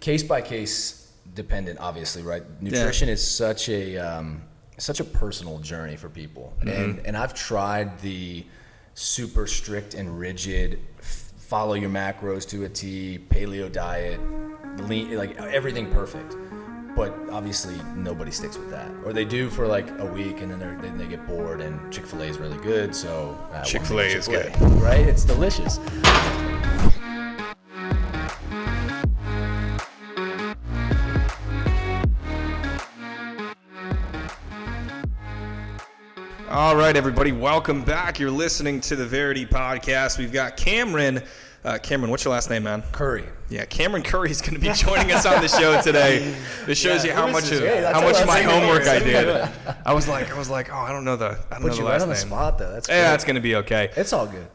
case by case dependent, obviously, right? Nutrition is such a personal journey for people. And I've tried the super strict and rigid, follow your macros to a T, paleo diet, lean, like everything perfect. But obviously nobody sticks with that, or they do for like a week and then they get bored. And Chick-fil-A is really good, so Chick-fil-A is good, right? It's delicious. All right, everybody, welcome back. You're listening to the Verity Podcast. We've got Cameron. Cameron, what's your last name, man? Currie. Yeah, Cameron Currie is going to be joining us on the show today. This shows you how much of my homework I did. I was like, oh, I don't know the last name. Put you right on the spot, though. That's great. Yeah, it's going to be okay. It's all good.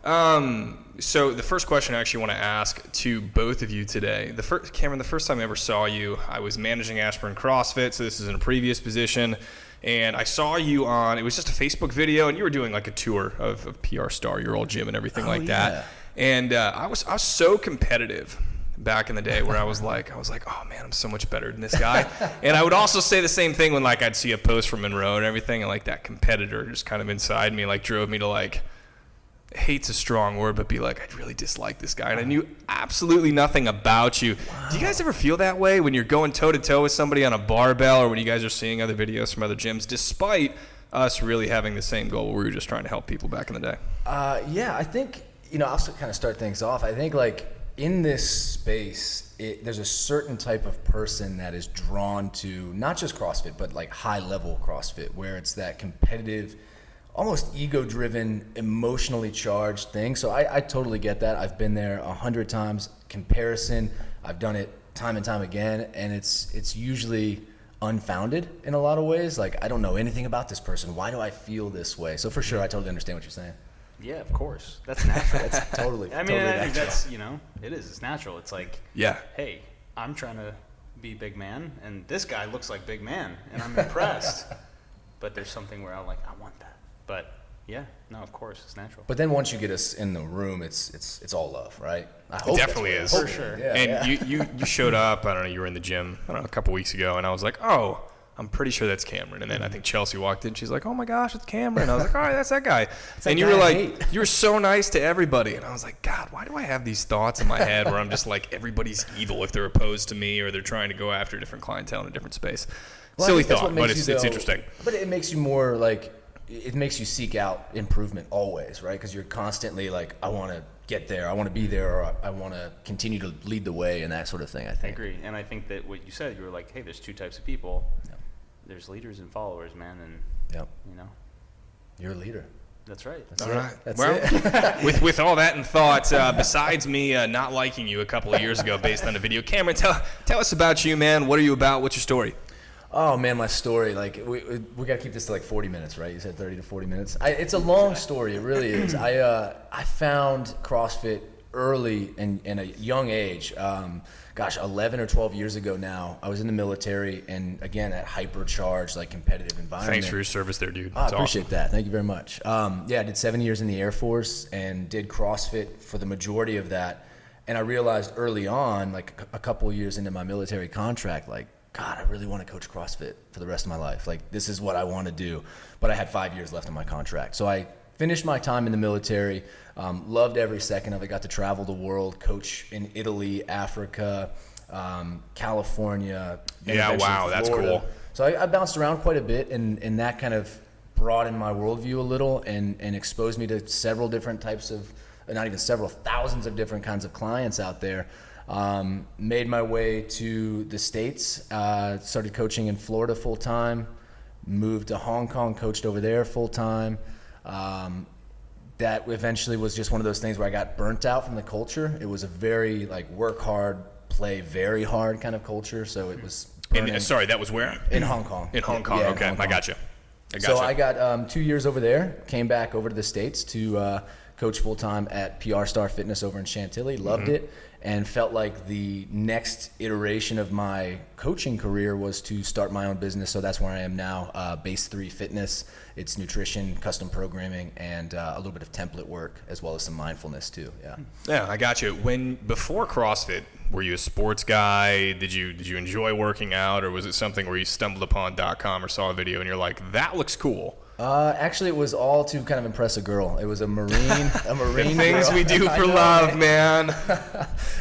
So the first question I actually want to ask to both of you today. Cameron, the first time I ever saw you, I was managing Ashburn CrossFit, so this is in a previous position. And I saw you on, it was just a Facebook video, and you were doing like a tour of PR Star, your old gym and everything that. And I was so competitive back in the day where I was like, oh man, I'm so much better than this guy. And I would also say the same thing when like I'd see a post from Monroe and everything, and like that competitor just kind of inside me like drove me to like, hate's a strong word, but be like, I really dislike this guy. And I knew absolutely nothing about you. Wow. Do you guys ever feel that way when you're going toe-to-toe with somebody on a barbell, or when you guys are seeing other videos from other gyms, despite us really having the same goal where we were just trying to help people back in the day? Yeah, I think, I'll kind of start things off. I think like in this space, there's a certain type of person that is drawn to not just CrossFit, but like high-level CrossFit, where it's that competitive, almost ego-driven, emotionally charged thing. So I totally get that. I've been there 100 times. Comparison, I've done it time and time again, and it's usually unfounded in a lot of ways. Like, I don't know anything about this person. Why do I feel this way? So for sure, I totally understand what you're saying. Yeah, of course. That's natural. That's totally. I think that's it is. It's natural. It's like, hey, I'm trying to be big man, and this guy looks like big man, and I'm impressed. But there's something where I'm like, I want that. But yeah, no, of course, it's natural. But then once you get us in the room, it's all love, right? I hope it definitely is. For sure. Yeah, and you showed up, I don't know, you were in the gym, a couple weeks ago, and I was like, oh, I'm pretty sure that's Cameron. And then I think Chelsea walked in, she's like, oh my gosh, it's Cameron. I was like, all right, that's that guy. And you were like, you were so nice to everybody. And I was like, God, why do I have these thoughts in my head where I'm just like, everybody's evil if they're opposed to me or they're trying to go after different clientele in a different space? Well, silly thought, but it's interesting. But it makes you more like, it makes you seek out improvement always, right? Because you're constantly like, I want to get there, I want to be there, or I want to continue to lead the way and that sort of thing, I think. I agree. And I think that what you said, you were like, hey, there's two types of people. Yep. There's leaders and followers, man. And, you're a leader. That's right. All right. Well, with all that in thought, besides me not liking you a couple of years ago based on a video, Cameron, tell us about you, man. What are you about? What's your story? Oh man, my story, like we got to keep this to like 40 minutes, right? You said 30 to 40 minutes. It's a long story, it really is. I found CrossFit early in a young age. 11 or 12 years ago now. I was in the military, and again, that hypercharged, like competitive environment. Thanks for your service there, dude. I appreciate that. Thank you very much. I did 7 years in the Air Force and did CrossFit for the majority of that. And I realized early on, like a couple of years into my military contract, like, God, I really want to coach CrossFit for the rest of my life. Like, this is what I want to do. But I had 5 years left on my contract. So I finished my time in the military, loved every second of it, got to travel the world, coach in Italy, Africa, California. Yeah, wow, Florida. That's cool. So I bounced around quite a bit, and that kind of broadened my worldview a little and exposed me to several different types of, not even several, thousands of different kinds of clients out there. Made my way to the States, started coaching in Florida full-time, moved to Hong Kong, coached over there full-time. That eventually was just one of those things where I got burnt out from the culture. It was a very like work hard, play very hard kind of culture. So it was sorry, that was where? In Hong Kong. In Hong Kong, okay, I got you. So I got 2 years over there, came back over to the States to coach full-time at PR Star Fitness over in Chantilly, loved it, and felt like the next iteration of my coaching career was to start my own business. So that's where I am now, Base3 Fitness. It's nutrition, custom programming, and a little bit of template work, as well as some mindfulness too. Yeah, I got you. Before CrossFit, were you a sports guy? Did you enjoy working out, or was it something where you stumbled upon .com or saw a video and you're like, that looks cool? Actually, it was all to kind of impress a girl. It was a Marine the things girl. we do for love, man.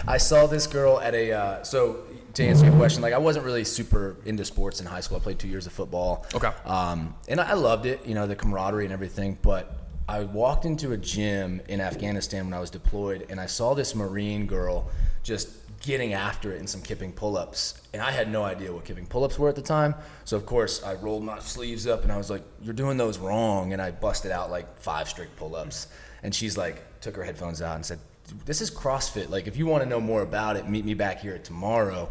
I saw this girl at a, so to answer your question, like I wasn't really super into sports in high school. I played 2 years of football. Okay. And I loved it, the camaraderie and everything, but I walked into a gym in Afghanistan when I was deployed, and I saw this Marine girl just getting after it in some kipping pull-ups, and I had no idea what kipping pull-ups were at the time. So of course I rolled my sleeves up and I was like, "You're doing those wrong," and I busted out like 5 strict pull-ups. And she's like, took her headphones out and said, "This is CrossFit. Like, if you want to know more about it, meet me back here tomorrow."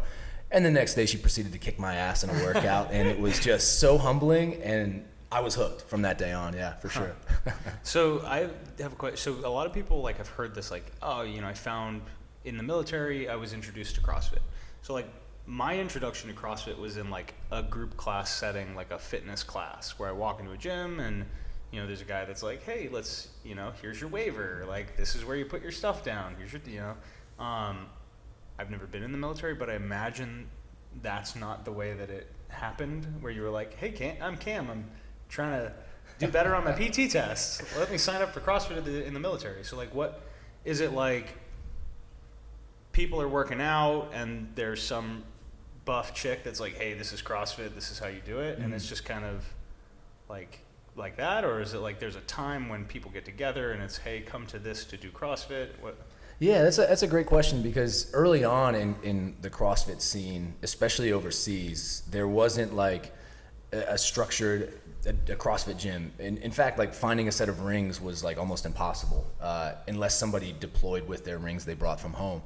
And the next day she proceeded to kick my ass in a workout, and it was just so humbling, and I was hooked from that day on. Yeah, for sure. So I have a question. So a lot of people like have heard this, like, oh, I found in the military, I was introduced to CrossFit. So like my introduction to CrossFit was in like a group class setting, like a fitness class, where I walk into a gym and there's a guy that's like, "Hey, let's, here's your waiver. Like, this is where you put your stuff down. Here's your, I've never been in the military, but I imagine that's not the way that it happened, where you were like, "Hey, I'm Cam. I'm trying to do better on my PT test. Let me sign up for CrossFit in the military." So like, what is it like? People are working out and there's some buff chick that's like, "Hey, this is CrossFit. This is how you do it." Mm-hmm. And it's just kind of like that, or is it like there's a time when people get together and it's, "Hey, come to this to do CrossFit"? What? Yeah, that's a great question, because early on in the CrossFit scene, especially overseas, there wasn't like a structured a CrossFit gym. In fact, like finding a set of rings was like almost impossible unless somebody deployed with their rings they brought from home.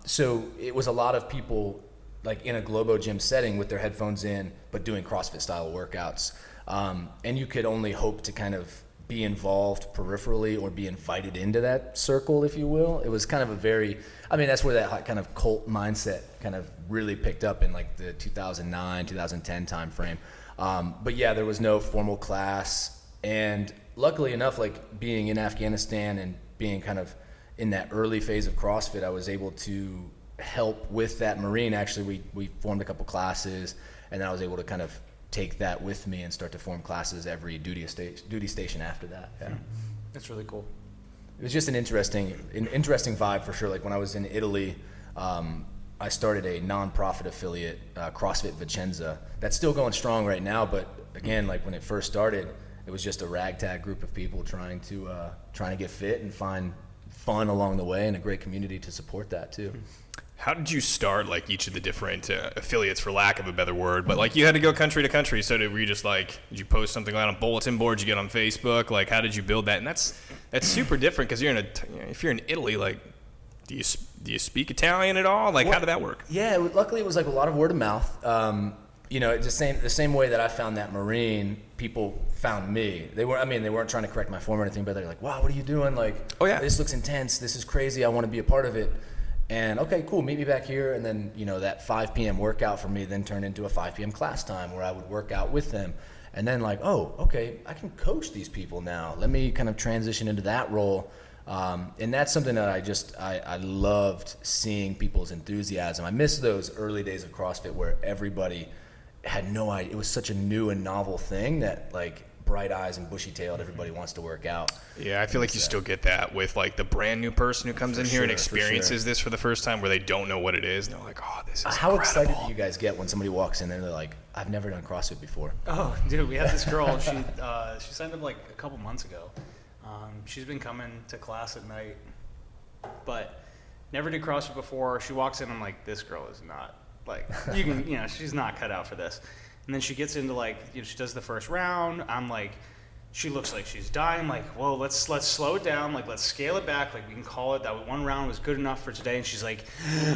So it was a lot of people like in a Globo gym setting with their headphones in, but doing CrossFit style workouts. And you could only hope to kind of be involved peripherally or be invited into that circle, if you will. It was kind of that's where that kind of cult mindset kind of really picked up in like the 2009, 2010 time frame. But yeah, there was no formal class. And luckily enough, like being in Afghanistan and being kind of in that early phase of CrossFit, I was able to help with that Marine. Actually, we formed a couple classes, and then I was able to kind of take that with me and start to form classes every duty station after that. Yeah. That's really cool. It was just an interesting vibe for sure. Like when I was in Italy, I started a non-profit affiliate, CrossFit Vicenza. That's still going strong right now, but again, like when it first started, it was just a ragtag group of people trying to get fit and find fun along the way, and a great community to support that too. How did you start like each of the different affiliates, for lack of a better word? But like you had to go country to country, so were you just like, did you post something on a bulletin board? Did you get on Facebook? Like, how did you build that? And that's super different, because if you're in Italy, like, do you speak Italian at all? Like, how did that work? Yeah, luckily it was like a lot of word of mouth. The same way that I found that Marine, people found me. They weren't trying to correct my form or anything, but they're like, "Wow, what are you doing? Like, oh yeah, this looks intense. This is crazy. I want to be a part of it." And okay, cool, meet me back here. And then, that 5 p.m. workout for me then turned into a 5 p.m. class time where I would work out with them. And then like, oh, okay, I can coach these people now. Let me kind of transition into that role. And that's something that I loved, seeing people's enthusiasm. I miss those early days of CrossFit where everybody had no idea. It was such a new and novel thing that like bright eyes and bushy-tailed, everybody wants to work out. Yeah, I feel like you still get that with like the brand new person who comes in here and experiences this for the first time, where they don't know what it is, and they're like, "Oh, this is How incredible." excited do you guys get when somebody walks in there and they're like, "I've never done CrossFit before"? Oh, dude, we had this girl. She signed up like a couple months ago. She's been coming to class at night, but never did CrossFit before. She walks in, I'm like, "This girl is not like she's not cut out for this." And then she gets into like, she does the first round. I'm like, she looks like she's dying. I'm like, whoa, let's slow it down. Like, let's scale it back. Like, we can call it that one round was good enough for today. And she's like,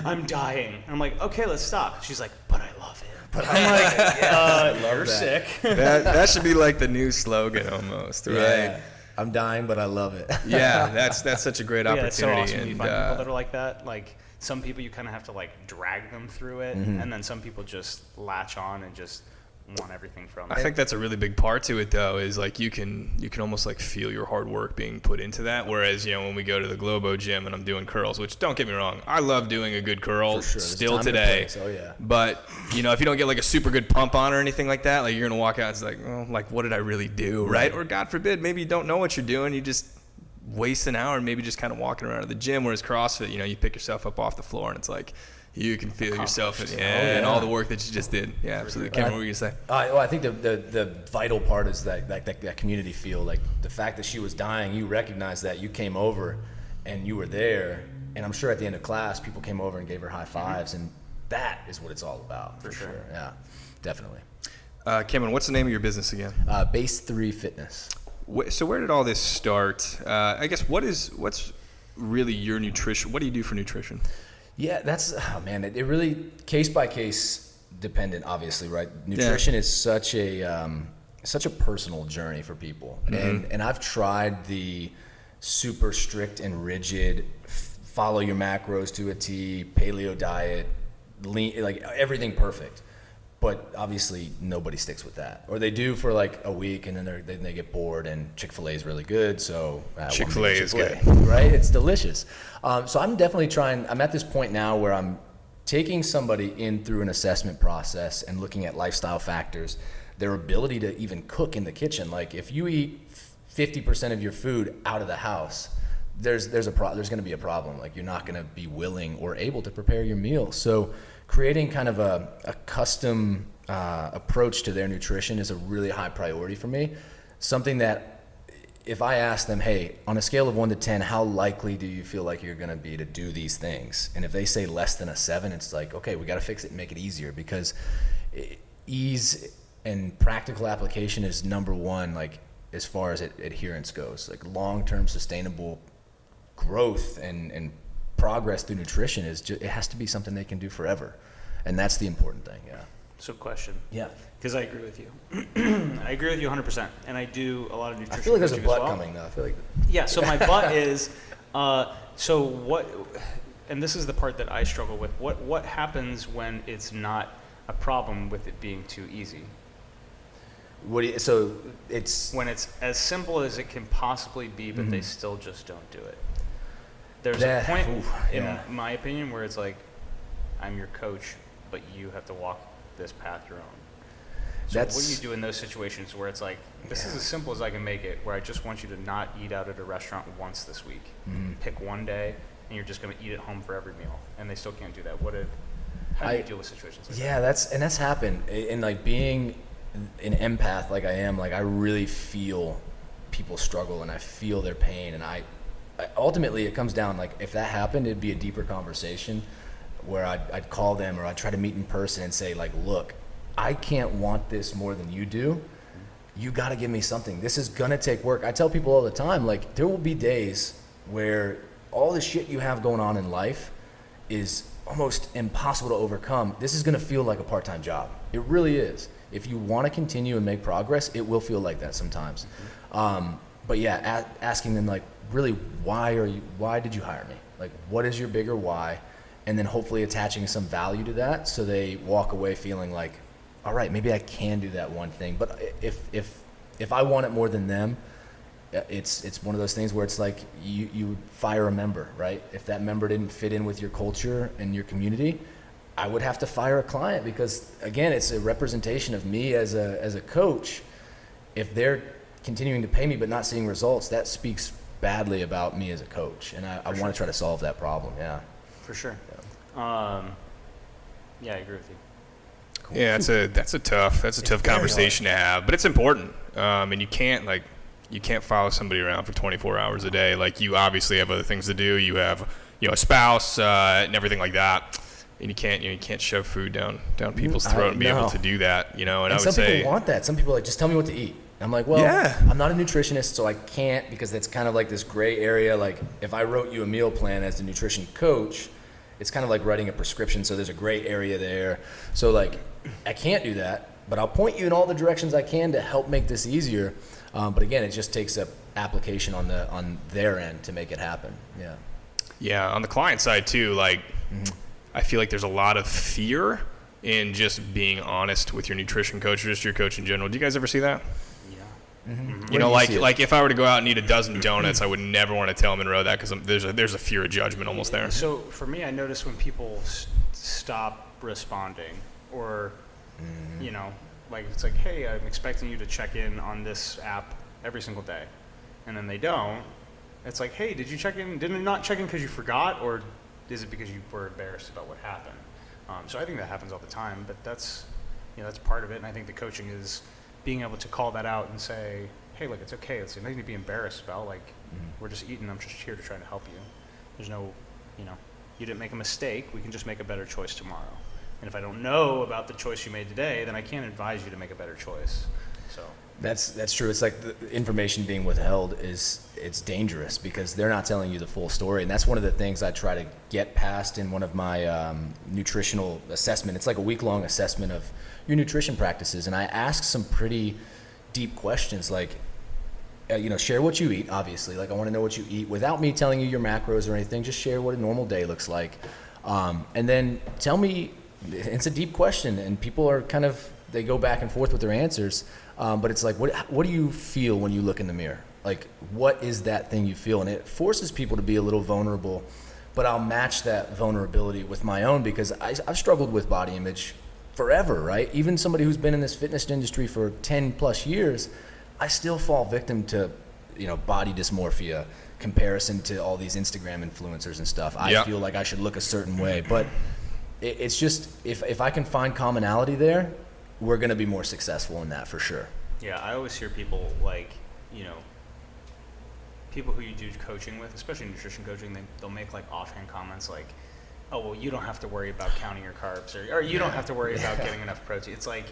"I'm dying." I'm like, "Okay, let's stop." She's like, "But I love it." But I'm like, "You're sick." that should be like the new slogan almost, right? I'm dying, but I love it. Yeah, that's such a great opportunity. It's so awesome when you and, find people that are like that. Like some people you kind of have to like drag them through it, and then some people just latch on and just want everything from it. I think that's a really big part to it, though, is like you can almost like feel your hard work being put into that. Whereas, you know, when we go to the Globo gym and I'm doing curls, which don't get me wrong, I love doing a good curl still today. Oh yeah. But you know, if you don't get like a super good pump on or anything like that, like you're gonna walk out, it's like, oh, like what did I really do, right? Or God forbid, maybe you don't know what you're doing, you just waste an hour, maybe just kind of walking around the gym. Whereas CrossFit, you know, you pick yourself up off the floor and it's like, you can feel yourself and all the work that you just did. Yeah, absolutely. Cameron, what were you going to say? Well, I think the vital part is that community feel. Like the fact that she was dying, you recognized that, you came over and you were there. And I'm sure at the end of class, people came over and gave her high fives. And that is what it's all about, for sure. Yeah, definitely. Cameron, what's the name of your business again? Base3 Fitness. So where did all this start? I guess what's really your nutrition? What do you do for nutrition? Yeah, it really case by case dependent, obviously, right? Nutrition is such a personal journey for people. And I've tried the super strict and rigid, follow your macros to a T, paleo diet, lean, like everything perfect. But obviously nobody sticks with that, or they do for like a week and then they get bored. And Chick-fil-A is really good, so Chick-fil-A is good, right? It's delicious. So I'm definitely trying. I'm at this point now where I'm taking somebody in through an assessment process and looking at lifestyle factors, their ability to even cook in the kitchen. Like if you eat 50% of your food out of the house, there's going to be a problem. Like you're not going to be willing or able to prepare your meal. So creating kind of a custom approach to their nutrition is a really high priority for me. Something that if I ask them, hey, on a scale of 1 to 10, how likely do you feel like you're going to be to do these things? And if they say less than a 7, it's like, okay, we got to fix it and make it easier, because ease and practical application is number one, like as far as adherence goes. Like long-term sustainable growth and progress through nutrition it has to be something they can do forever, and that's the important thing. Yeah. So question. Yeah. Because I agree with you. I agree with you 100%, and I do a lot of nutrition. I feel like there's a but well. coming though. I feel like. Yeah. So my but is, so what? And this is the part that I struggle with. What happens when it's not a problem with it being too easy? So it's when it's as simple as it can possibly be, but they still just don't do it. There's a point, in my opinion, where it's like, I'm your coach, but you have to walk this path your own. So what do you do in those situations where it's like, this is as simple as I can make it, where I just want you to not eat out at a restaurant once this week. Pick one day, and you're just going to eat at home for every meal, and they still can't do that. How do you deal with situations like that? That's happened. And like being an empath like I am, like I really feel people struggle, and I feel their pain, and I ultimately it comes down, like if that happened, it'd be a deeper conversation where I'd call them, or I'd try to meet in person and say like, look, I can't want this more than you do. You got to give me something. This is going to take work. I tell people all the time, like there will be days where all the shit you have going on in life is almost impossible to overcome. This is going to feel like a part-time job. It really is. If you want to continue and make progress, it will feel like that sometimes. But yeah, asking them like, really, why did you hire me? Like, what is your bigger why? And then hopefully attaching some value to that, so they walk away feeling like, all right, maybe I can do that one thing. But if I want it more than them, it's one of those things where it's like you fire a member, right? If that member didn't fit in with your culture and your community, I would have to fire a client, because again, it's a representation of me as a coach. If they're continuing to pay me but not seeing results, that speaks badly about me as a coach, and I want to try to solve that problem. Yeah, for sure. Yeah, I agree with you. Cool. Yeah, that's a tough conversation to have, but it's important. And you can't follow somebody around for 24 hours a day. Like you obviously have other things to do. You have a spouse and everything like that. And you can't shove food down people's throat and be able to do that. And I would say some people want that. Some people are like, just tell me what to eat. I'm like, well, yeah. I'm not a nutritionist, so I can't, because that's kind of like this gray area. Like if I wrote you a meal plan as a nutrition coach, it's kind of like writing a prescription. So there's a gray area there. So like, I can't do that. but I'll point you in all the directions I can to help make this easier. But again, it just takes a application on their end to make it happen. Yeah. Yeah. On the client side too, like I feel like there's a lot of fear in just being honest with your nutrition coach or just your coach in general. Do you guys ever see that? You know, like if I were to go out and eat a dozen donuts, I would never want to tell Monroe that because there's a fear of judgment almost there. So for me, I notice when people stop responding, or you know, like it's like, hey, I'm expecting you to check in on this app every single day, and then they don't. It's like, hey, did you check in? Didn't you not check in because you forgot, or is it because you were embarrassed about what happened? So I think that happens all the time, but that's part of it, and I think the coaching is being able to call that out and say, hey, look, it's okay. It's nothing to be embarrassed about. Like, we're just eating. I'm just here to try to help you. There's no, you didn't make a mistake. We can just make a better choice tomorrow. And if I don't know about the choice you made today, then I can't advise you to make a better choice. So that's true. It's like the information being withheld it's dangerous because they're not telling you the full story. And that's one of the things I try to get past in one of my nutritional assessment. It's like a week-long assessment of your nutrition practices. And I ask some pretty deep questions like, share what you eat, obviously. Like I want to know what you eat without me telling you your macros or anything. Just share what a normal day looks like. And then tell me, it's a deep question and people are they go back and forth with their answers. But it's like, what do you feel when you look in the mirror? Like, what is that thing you feel? And it forces people to be a little vulnerable, but I'll match that vulnerability with my own because I've struggled with body image forever, right? Even somebody who's been in this fitness industry for 10 plus years, I still fall victim to, body dysmorphia, comparison to all these Instagram influencers and stuff. I feel like I should look a certain way, but it's just, if I can find commonality there, we're going to be more successful in that for sure. Yeah, I always hear people like, people who you do coaching with, especially nutrition coaching, they'll make like offhand comments like, oh, well, you don't have to worry about counting your carbs or you don't have to worry about getting enough protein. It's like,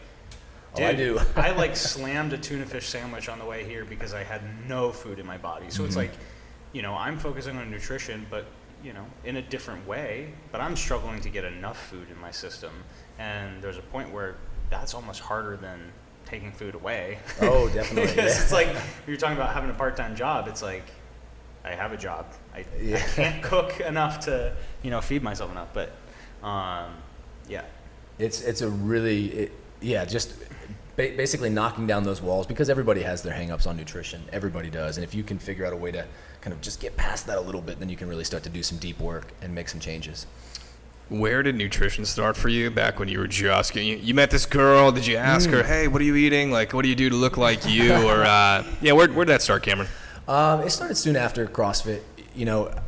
dude, I do. I like slammed a tuna fish sandwich on the way here because I had no food in my body. So it's like, I'm focusing on nutrition, but, in a different way, but I'm struggling to get enough food in my system. And there's a point where that's almost harder than taking food away. Oh, definitely. Because it's like, if you're talking about having a part-time job, it's like, I have a job. I can't cook enough to, feed myself enough. But, yeah. It's a really, just basically knocking down those walls because everybody has their hang-ups on nutrition. Everybody does. And if you can figure out a way to kind of just get past that a little bit, then you can really start to do some deep work and make some changes. Where did nutrition start for you back when you were just you met this girl? Did you ask her, hey, what are you eating? Like, what do you do to look like you? Or, where'd that start, Cameron? It started soon after CrossFit.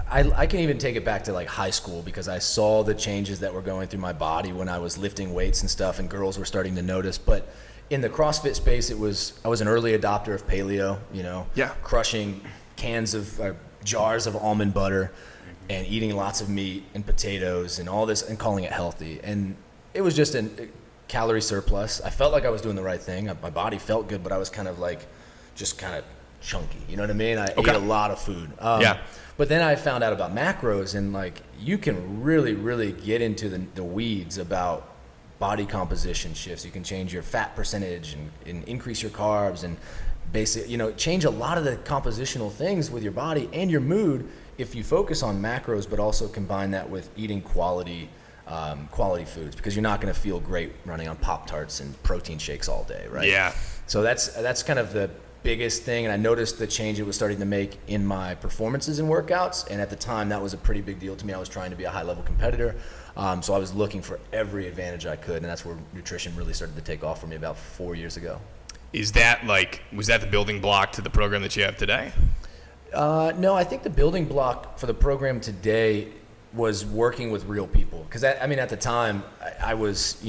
I can even take it back to like high school because I saw the changes that were going through my body when I was lifting weights and stuff and girls were starting to notice. But in the CrossFit space, I was an early adopter of paleo, crushing cans of jars of almond butter and eating lots of meat and potatoes and all this and calling it healthy. And it was just a calorie surplus. I felt like I was doing the right thing. My body felt good, but I was kind of like, just kind of chunky. You know what I mean? I ate a lot of food. But then I found out about macros and like, you can really, really get into the weeds about body composition shifts. You can change your fat percentage and increase your carbs and change a lot of the compositional things with your body and your mood if you focus on macros, but also combine that with eating quality foods because you're not going to feel great running on Pop-Tarts and protein shakes all day, right? Yeah. So that's kind of the biggest thing, and I noticed the change it was starting to make in my performances and workouts, and at the time that was a pretty big deal to me. I was trying to be a high-level competitor, so I was looking for every advantage I could, and that's where nutrition really started to take off for me about 4 years ago. Was that the building block to the program that you have today? No, I think the building block for the program today was working with real people. Because, at the time, I was,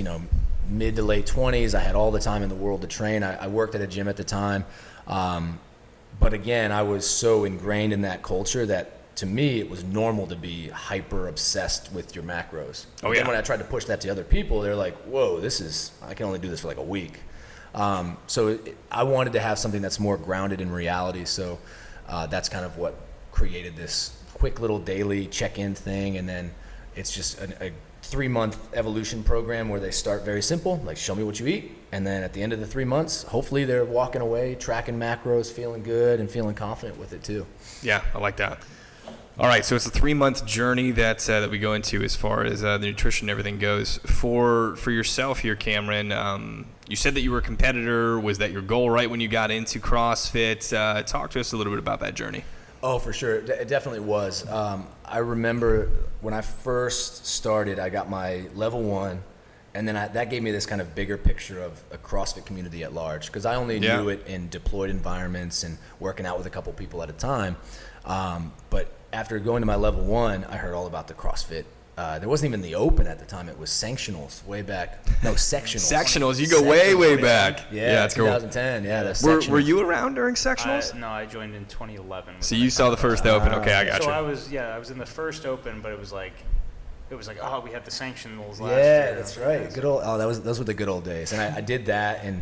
mid to late 20s. I had all the time in the world to train. I worked at a gym at the time. But again, I was so ingrained in that culture that to me, it was normal to be hyper obsessed with your macros. And then when I tried to push that to other people, they're like, whoa, I can only do this for like a week. So I wanted to have something that's more grounded in reality. So that's kind of what created this quick little daily check-in thing. And then it's just a 3-month evolution program where they start very simple, like show me what you eat. And then at the end of the 3 months, hopefully they're walking away, tracking macros, feeling good and feeling confident with it too. Yeah, I like that. All right, so it's a 3-month journey that we go into as far as the nutrition and everything goes. For yourself here, Cameron, you said that you were a competitor. Was that your goal right when you got into CrossFit? Talk to us a little bit about that journey. Oh, for sure. It definitely was. I remember when I first started, I got my level 1, and then that gave me this kind of bigger picture of a CrossFit community at large, because I only knew it in deployed environments and working out with a couple people at a time. But after going to my level 1, I heard all about the CrossFit. There wasn't even the open at the time. It was sanctionals way back. No, sectionals. Sectionals. You go way back. Yeah, that's 2010. Cool. Yeah, that's were you around during sectionals? No, I joined in 2011. So you saw the first open. Okay, I got you. So I was in the first open, but it was like, oh, we had the sanctionals last year. Yeah, that's right. Good old. Oh, those were the good old days. And I did that, and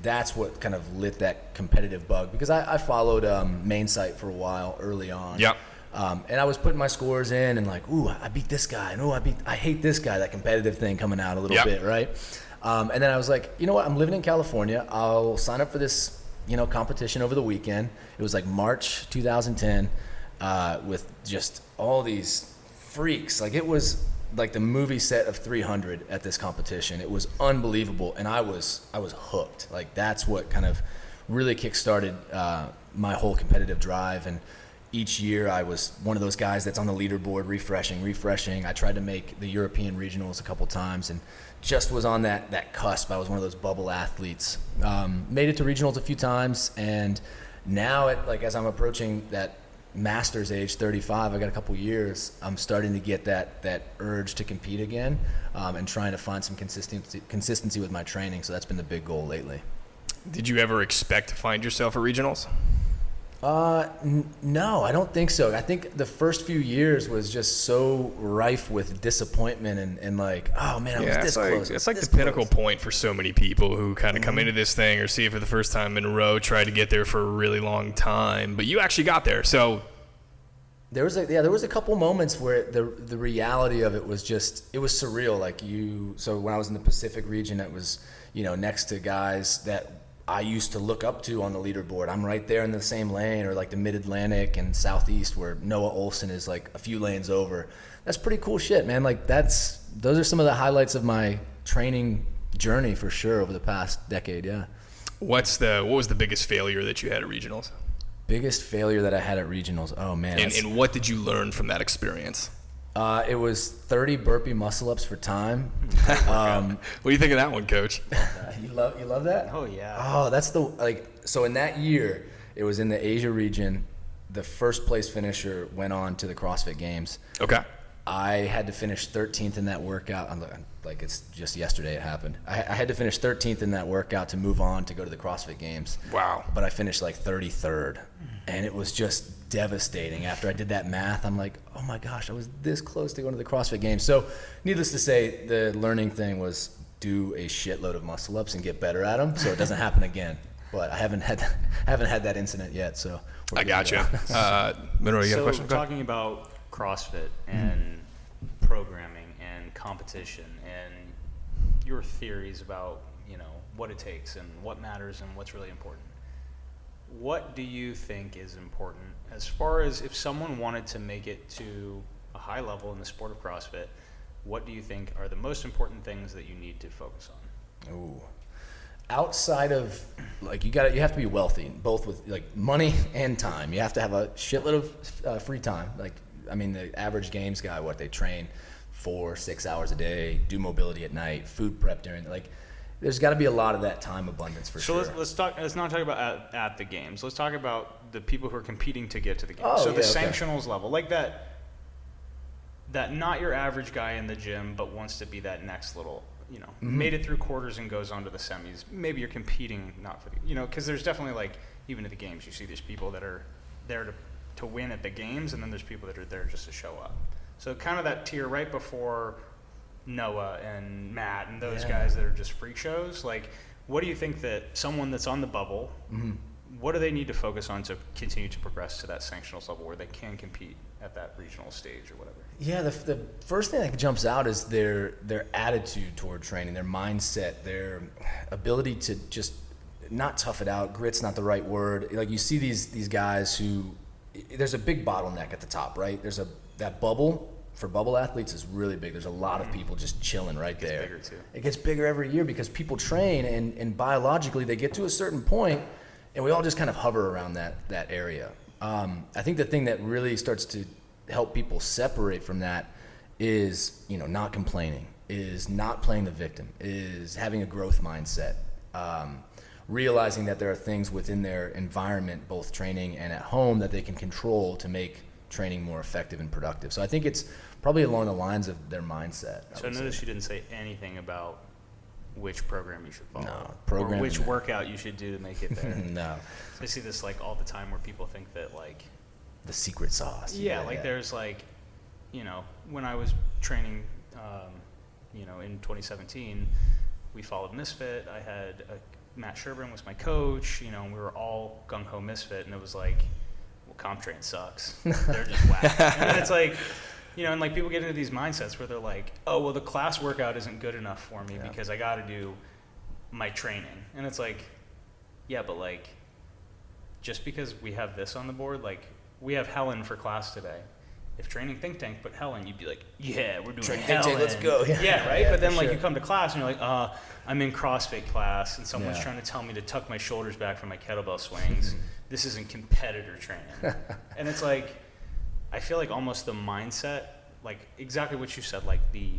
that's what kind of lit that competitive bug, because I followed Main Site for a while early on. Yep. And I was putting my scores in and like, ooh, I beat this guy, and I hate this guy, that competitive thing coming out a little bit, right? And then I was like, you know what, I'm living in California. I'll sign up for this, competition over the weekend. It was like March 2010 with just all these freaks. Like it was like the movie set of 300 at this competition. It was unbelievable, and I was hooked. Like that's what kind of really kickstarted my whole competitive drive. And each year I was one of those guys that's on the leaderboard, refreshing. I tried to make the European regionals a couple times and just was on that cusp. I was one of those bubble athletes. Made it to regionals a few times, and now as I'm approaching that master's age, 35, I got a couple years, I'm starting to get that urge to compete again, and trying to find some consistency with my training. So that's been the big goal lately. Did you ever expect to find yourself at regionals? No, I don't think so. I think the first few years was just so rife with disappointment and like, oh man, I was this close. It's like the pinnacle point for so many people who kind of come into this thing or see it for the first time in a row, try to get there for a really long time, but you actually got there. So there was a couple moments where the reality of it was it was surreal. So when I was in the Pacific region, it was, next to guys that I used to look up to on the leaderboard. I'm right there in the same lane, or like the Mid-Atlantic and Southeast where Noah Olson is like a few lanes over. That's pretty cool shit, man. Like those are some of the highlights of my training journey for sure over the past decade, yeah. What was the biggest failure that you had at regionals? Biggest failure that I had at regionals? Oh man. And what did you learn from that experience? It was 30 burpee muscle ups for time. What do you think of that one, Coach? You love that? Oh yeah. Oh, so in that year, it was in the Asia region. The first place finisher went on to the CrossFit Games. Okay. I had to finish 13th in that workout. Like it's just yesterday it happened. I had to finish 13th in that workout to move on to go to the CrossFit Games. Wow. But I finished like 33rd. And it was just devastating. After I did that math, I'm like, oh my gosh, I was this close to going to the CrossFit Games. So needless to say, the learning thing was do a shitload of muscle ups and get better at them so it doesn't happen again. But I haven't had that incident yet. So I got you. Monroe, you got a question? Talking about CrossFit and programming and competition and your theories about, what it takes and what matters and what's really important. What do you think is important as far as if someone wanted to make it to a high level in the sport of CrossFit? What do you think are the most important things that you need to focus on? Ooh. Outside of you have to be wealthy, both with like money and time. You have to have a shitload of free time. The average games guy, they train 4-6 hours a day, do mobility at night, food prep during there's got to be a lot of that time abundance for sure. So let's not talk about at the games. Let's talk about the people who are competing to get to the games. Oh, the sanctionals level, like that not your average guy in the gym, but wants to be that next little, made it through quarters and goes on to the semis. Maybe you're competing not for the, because there's definitely even at the games, you see there's people that are there to win at the games, and then there's people that are there just to show up. So kind of that tier right before Noah and Matt and those guys that are just freak shows. What do you think that someone that's on the bubble what do they need to focus on to continue to progress to that sanctionals level where they can compete at that regional stage or whatever? Yeah, the first thing that jumps out is their attitude toward training, their mindset, their ability to just not tough it out. Grit's not the right word. Like you see these guys who, there's a big bottleneck at the top, right? There's that bubble for bubble athletes is really big. There's a lot of people just chilling right there. It gets bigger too. It gets bigger every year because people train and biologically they get to a certain point and we all just kind of hover around that area. I think the thing that really starts to help people separate from that is, not complaining, is not playing the victim, is having a growth mindset, realizing that there are things within their environment, both training and at home, that they can control to make training more effective and productive. So I think it's probably along the lines of their mindset. So I noticed you didn't say anything about which program you should follow. No, or which workout you should do to make it there. No. So I see this like all the time where people think that like the secret sauce. Yeah, there's like, when I was training, in 2017, we followed Misfit. I had Matt Sherburne was my coach, and we were all gung-ho Misfit, and it was like, well, comp train sucks. They're just whack. And then it's like, and like people get into these mindsets where they're like, oh, well, the class workout isn't good enough for me because I got to do my training. And it's like, yeah, but like, just because we have this on the board, like, we have Helen for class today. If training think tank put Helen, you'd be like, yeah, we're doing training Helen. think tank, let's go. Yeah, right? But then like sure. you come to class and you're like, I'm in CrossFit class and someone's trying to tell me to tuck my shoulders back from my kettlebell swings. This isn't competitor training. And it's like, I feel like almost the mindset, like exactly what you said, like the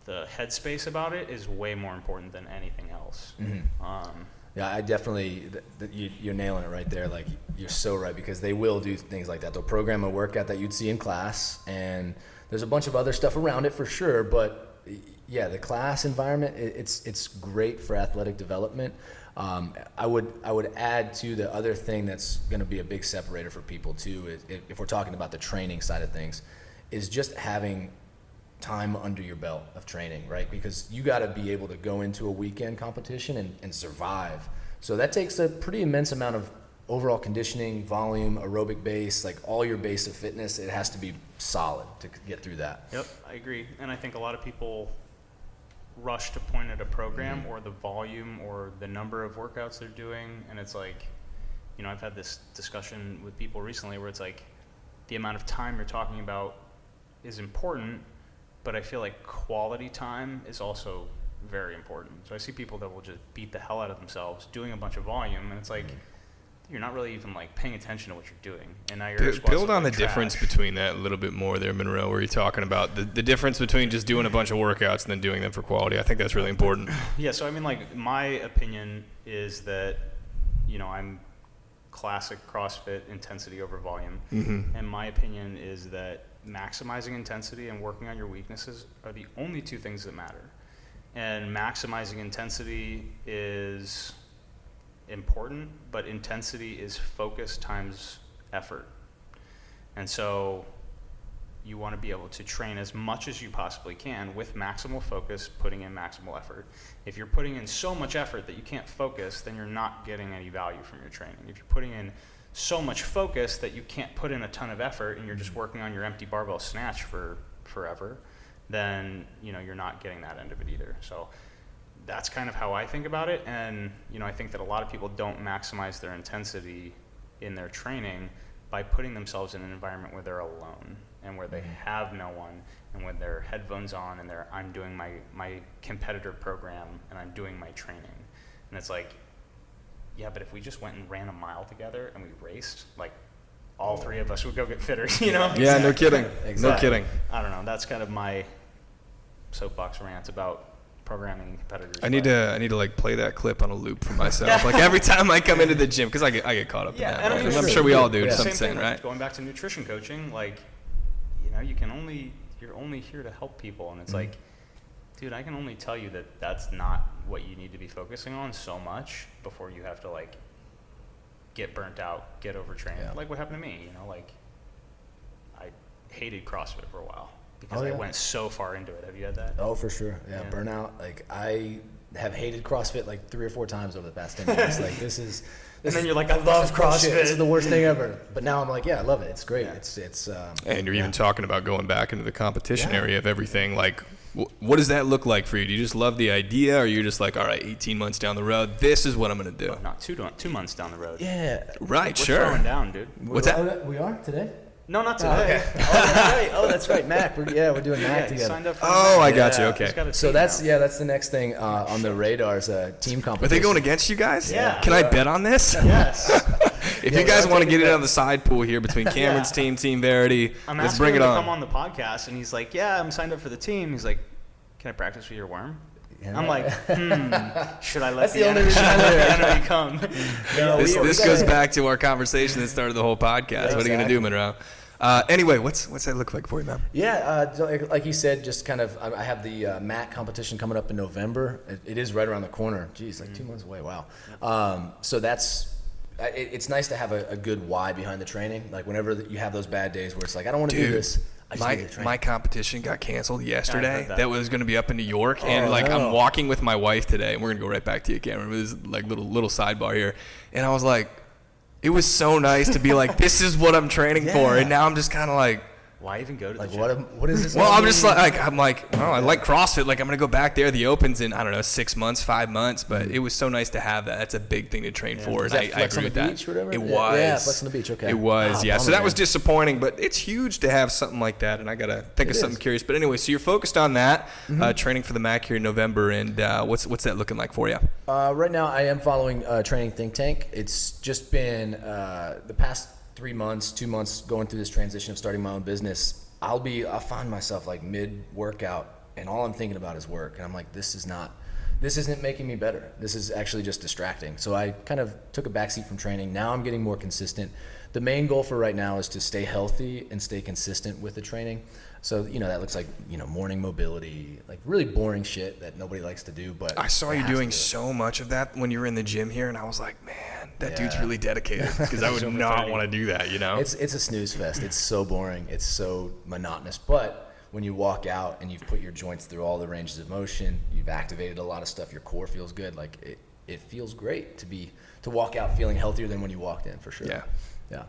headspace about it is way more important than anything else. Mm-hmm. Yeah, I definitely, you're nailing it right there. Like, you're so right, because they will do things like that. They'll program a workout that you'd see in class, and there's a bunch of other stuff around it for sure. But yeah, the class environment, it's great for athletic development. I would add to the other thing that's going to be a big separator for people too, if we're talking about the training side of things, is just having time under your belt of training, right? Because you got to be able to go into a weekend competition and survive. So that takes a pretty immense amount of overall conditioning, volume, aerobic base, like all your base of fitness. It has to be solid to get through that. Yep, I agree. And I think a lot of people rush to point at a program or the volume or the number of workouts they're doing. And it's like, I've had this discussion with people recently where it's like the amount of time you're talking about is important, but I feel like quality time is also very important. So I see people that will just beat the hell out of themselves doing a bunch of volume, and it's like, you're not really even like paying attention to what you're doing. And now you're build on the difference between that a little bit more there, Monroe, where you're talking about the difference between just doing a bunch of workouts and then doing them for quality. I think that's really important. Yeah, so I mean, like, my opinion is that, I'm classic CrossFit intensity over volume. Mm-hmm. And my opinion is that maximizing intensity and working on your weaknesses are the only two things that matter. And maximizing intensity is important, but intensity is focus times effort. And so you want to be able to train as much as you possibly can with maximal focus, putting in maximal effort. If you're putting in so much effort that you can't focus, then you're not getting any value from your training. If you're putting in so much focus that you can't put in a ton of effort and you're just working on your empty barbell snatch for forever, then you're not getting that end of it either. So that's kind of how I think about it. And I think that a lot of people don't maximize their intensity in their training by putting themselves in an environment where they're alone and where they have no one, and when their headphones on and I'm doing my competitor program and I'm doing my training. And it's like, yeah, but if we just went and ran a mile together and we raced, like, all three of us would go get fitter, Yeah, exactly. No kidding. Exactly. No kidding. I don't know. That's kind of my soapbox rant about programming competitors. I need to like play that clip on a loop for myself. Like every time I come into the gym, because I get caught up in that. And I'm sure we all do to some extent, right? Going back to nutrition coaching, like, you're only here to help people, and it's like, dude, I can only tell you that that's not what you need to be focusing on so much before you have to like get burnt out, get overtrained. Yeah. Like what happened to me, like I hated CrossFit for a while because I went so far into it. Have you had that? Oh, for sure. Yeah, burnout. Like I have hated CrossFit like 3 or 4 times over the past 10 years. Like this is And then you're like, I love CrossFit. This is the worst thing ever. But now I'm like, yeah, I love it. It's great. Yeah. And you're even talking about going back into the competition area of everything. Like, what does that look like for you? Do you just love the idea, or you're just like, all right, 18 months down the road, this is what I'm going to do? Well, not 2 months down the road. Yeah. Right, We're sure. throwing down, dude. What's that? We are today? No, not today. That's right. Mac. We're doing Mac together. Signed up for I got you. Okay. So that's the next thing on the radar is a team competition. Are they going against you guys? Yeah. Can I bet on this? Yes. If you guys want to get it on the side pool here between Cameron's team, Team Verity, let's bring it on. I'm asking him to come on the podcast, and he's like, yeah, I'm signed up for the team. He's like, can I practice with your worm? Yeah. I'm like, should I let the enemy come? This goes back to our conversation that started the whole podcast. Yeah, what are you going to do, Monroe? Anyway, what's that look like for you, man? Yeah, like you said, just kind of, I have the MAC competition coming up in November. It is right around the corner. Geez, like 2 months away. Wow. So it's nice to have a good why behind the training. Like whenever you have those bad days where it's like, I don't want to do this. My competition got canceled yesterday. That was going to be up in New York, and I'm walking with my wife today, and we're going to go right back to you, Cameron. This is like little sidebar here, and I was like, it was so nice to be like, this is what I'm training for, and now I'm just kind of like, why even go to the gym? What is this? Well, I'm just like, I like CrossFit. Like, I'm going to go back there. The Open's in, I don't know, 6 months, 5 months. But it was so nice to have that. That's a big thing to train for. Was that Flex on the Beach or whatever? It was. Yeah, Flex on the Beach. Okay. It was, yeah. So that was disappointing. But it's huge to have something like that. And I got to think of something curious. But anyway, so you're focused on that, training for the MAC here in November. And what's that looking like for you? Right now, I am following Training Think Tank. It's just been the past 3 months, 2 months going through this transition of starting my own business. I'll find myself like mid-workout and all I'm thinking about is work. And I'm like, this isn't making me better. This is actually just distracting. So I kind of took a backseat from training. Now I'm getting more consistent. The main goal for right now is to stay healthy and stay consistent with the training. So, that looks like, morning mobility, like really boring shit that nobody likes to do. But I saw you doing so much of that when you were in the gym here, and I was like, man, that dude's really dedicated, because I would not want to do that, It's a snooze fest. It's so boring. It's so monotonous. But when you walk out and you've put your joints through all the ranges of motion, you've activated a lot of stuff, your core feels good. Like it feels great to walk out feeling healthier than when you walked in, for sure. Yeah.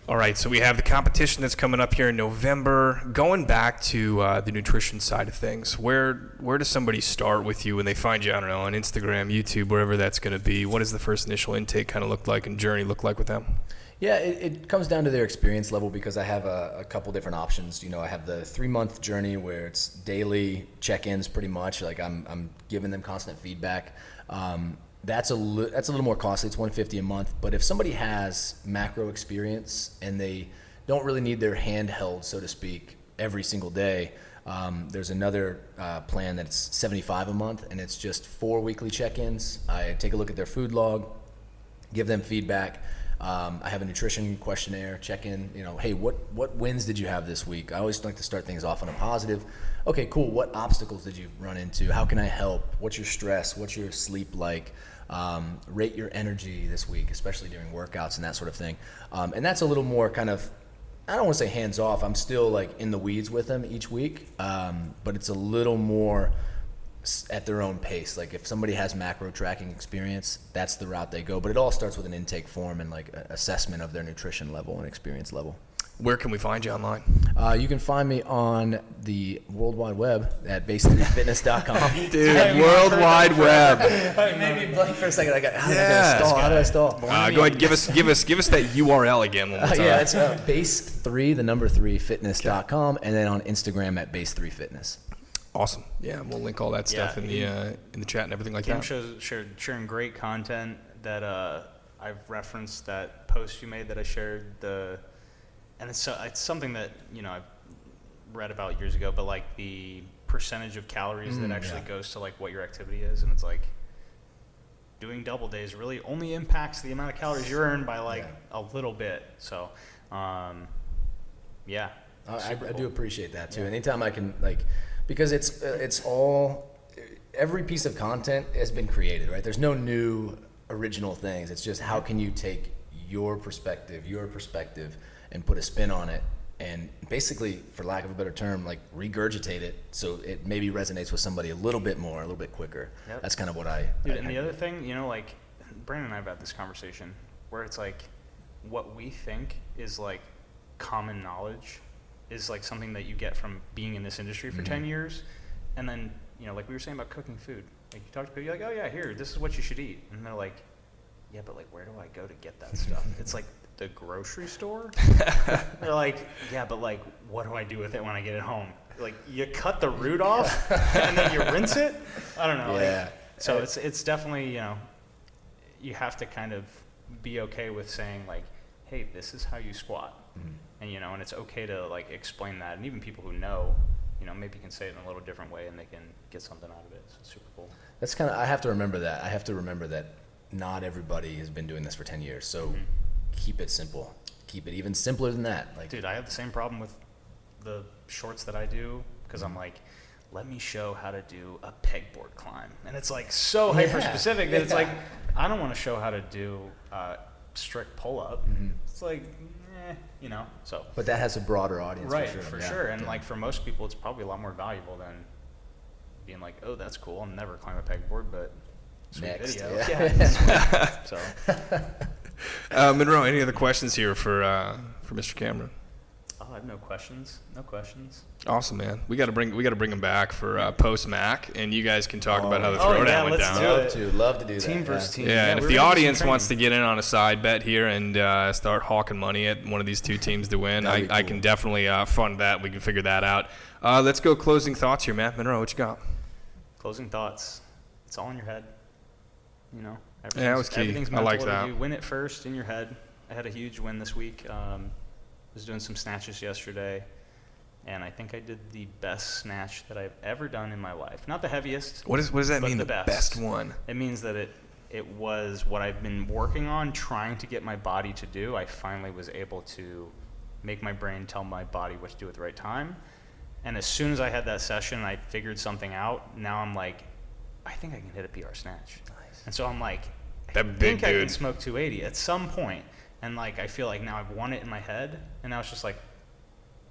All right, so we have the competition that's coming up here in November. Going back to the nutrition side of things, where does somebody start with you when they find you, I don't know, on Instagram, YouTube, wherever that's going to be? What does the first initial intake kind of look like and journey look like with them? Yeah, it comes down to their experience level, because I have a couple different options. I have the 3-month journey where it's daily check-ins pretty much. Like I'm giving them constant feedback. That's a little more costly. It's $150 a month. But if somebody has macro experience and they don't really need their hand held, so to speak, every single day, there's another plan that's $75 a month, and it's just 4 weekly check-ins. I take a look at their food log, give them feedback. I have a nutrition questionnaire, check in, hey, what wins did you have this week? I always like to start things off on a positive. Okay, cool. What obstacles did you run into? How can I help? What's your stress? What's your sleep like? Rate your energy this week, especially during workouts and that sort of thing. And that's a little more kind of, I don't want to say hands off. I'm still like in the weeds with them each week. But it's a little more at their own pace. Like if somebody has macro tracking experience, that's the route they go. But it all starts with an intake form and like assessment of their nutrition level and experience level. Where can we find you online? You can find me on the World Wide Web at Base3Fitness.com. Dude, World Wide Web. You made me blank for a second. How do I stall? Go ahead, give us that URL again one more time. Yeah, it's Base3, the number 3, Fitness.com, and then on Instagram at Base3 Fitness. Awesome. Yeah, we'll link all that stuff in the chat and everything like that. Sharing great content that I've referenced, that post you made that I shared, and it's something that I've read about years ago, but like the percentage of calories that actually goes to like what your activity is, and it's like doing double days really only impacts the amount of calories you earn by like a little bit. So I do appreciate that too. Anytime I can, because it's all, every piece of content has been created, right? There's no new original things. It's just how can you take your perspective and put a spin on it, and basically, for lack of a better term, like regurgitate it so it maybe resonates with somebody a little bit quicker. Yep. That's kind of what I. Dude, and the other thing, like Brandon and I have had this conversation. where it's like what we think is like common knowledge is like something that you get from being in this industry for 10 years. And then, you know, like we were saying about cooking food, like you talk to people, you're like, oh yeah, here, this is what you should eat. And they're like, yeah, but like, where do I go to get that stuff? It's like the grocery store. They're like, yeah, but like, what do I do with it when I get it home? Like, you cut the root off and then you rinse it. I don't know. Yeah. Like, so it's definitely, you know, you have to kind of be okay with saying like, hey, this is how you squat. And, you know, and it's okay to like explain that. And even people who know, you know, maybe can say it in a little different way and they can get something out of it. So it's super cool. That's kind of, I have to remember that. I have to remember that not everybody has been doing this for 10 years. So keep it simple. Keep it even simpler than that. Like, dude, I have the same problem with the shorts that I do because I'm like, let me show how to do a pegboard climb. And it's like so hyper specific that it's like, I don't want to show how to do a strict pull up. It's like, you know, so. But that has a broader audience. Right, for sure. For sure. And like for most people, it's probably a lot more valuable than being like, oh, that's cool. I'll never climb a pegboard, but sweet Next, video. yeah. So. Monroe, any other questions here for Mr. Cameron? Oh, I have no questions. No questions. Awesome, man. We got to bring him back for post Mac, and you guys can talk about how the throwdown went down. Love to do that. Team versus team. Yeah, and if the audience wants to get in on a side bet here and start hawking money at one of these two teams to win, cool. I can definitely fund that. We can figure that out. Let's go closing thoughts here, Matt. Monroe, what you got? Closing thoughts. It's all in your head. You know, that was key. Everything's I mental. like that. You win it first in your head. I had a huge win this week. Was doing some snatches yesterday, and I think I did the best snatch that I've ever done in my life. Not the heaviest. What does that mean? The best one. It means that it was what I've been working on, trying to get my body to do. I finally was able to make my brain tell my body what to do at the right time. And as soon as I had that session, I figured something out. Now I'm like, I think I can hit a PR snatch. Nice. And so I'm like, I think I can smoke 280 at some point. And like, I feel like now I've won it in my head. And now it's just like,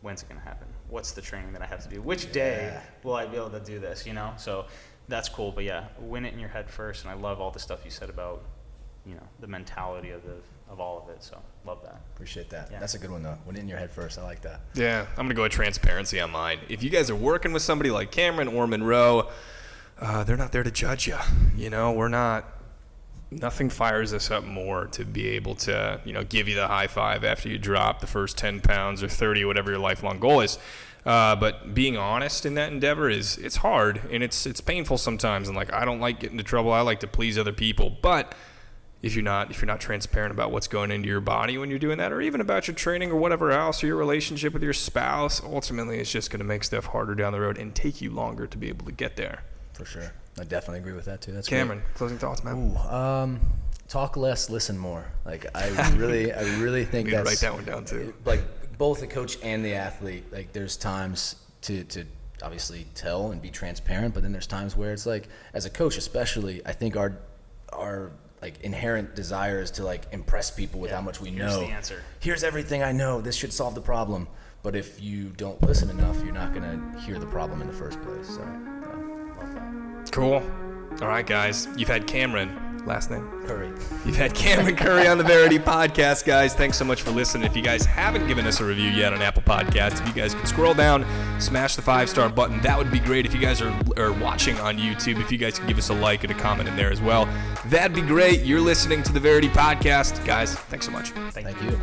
when's it going to happen? What's the training that I have to do? Which day will I be able to do this, you know? So that's cool. But yeah, win it in your head first. And I love all the stuff you said about, you know, the mentality of all of it. So love that. Appreciate that. Yeah. That's a good one though. Win it in your head first. I like that. Yeah, I'm going to go with transparency on mine. If you guys are working with somebody like Cameron or Monroe, they're not there to judge you. You know, nothing fires us up more to be able to, you know, give you the high five after you drop the first 10 pounds or 30, whatever your lifelong goal is. But being honest in that endeavor it's hard and it's painful sometimes. And like, I don't like getting into trouble. I like to please other people. But if you're not transparent about what's going into your body when you're doing that, or even about your training or whatever else, or your relationship with your spouse, ultimately it's just going to make stuff harder down the road and take you longer to be able to get there. For sure. I definitely agree with that too. That's Cameron, great. Closing thoughts, man. Ooh, talk less, listen more. Like I really think that's write that one down too. Like both the coach and the athlete, like there's times to obviously tell and be transparent, but then there's times where it's like, as a coach especially, I think our like inherent desire is to like impress people with how much we know. Here's the answer. Here's everything I know. This should solve the problem. But if you don't listen enough, you're not gonna hear the problem in the first place. So love that. Cool. All right, guys. You've had Cameron, last name? Currie. You've had Cameron Currie on the Verity Podcast, guys. Thanks so much for listening. If you guys haven't given us a review yet on Apple Podcasts, if you guys could scroll down, smash the 5-star button, that would be great. If you guys are watching on YouTube, if you guys could give us a like and a comment in there as well, that'd be great. You're listening to the Verity Podcast. Guys, thanks so much. Thank you.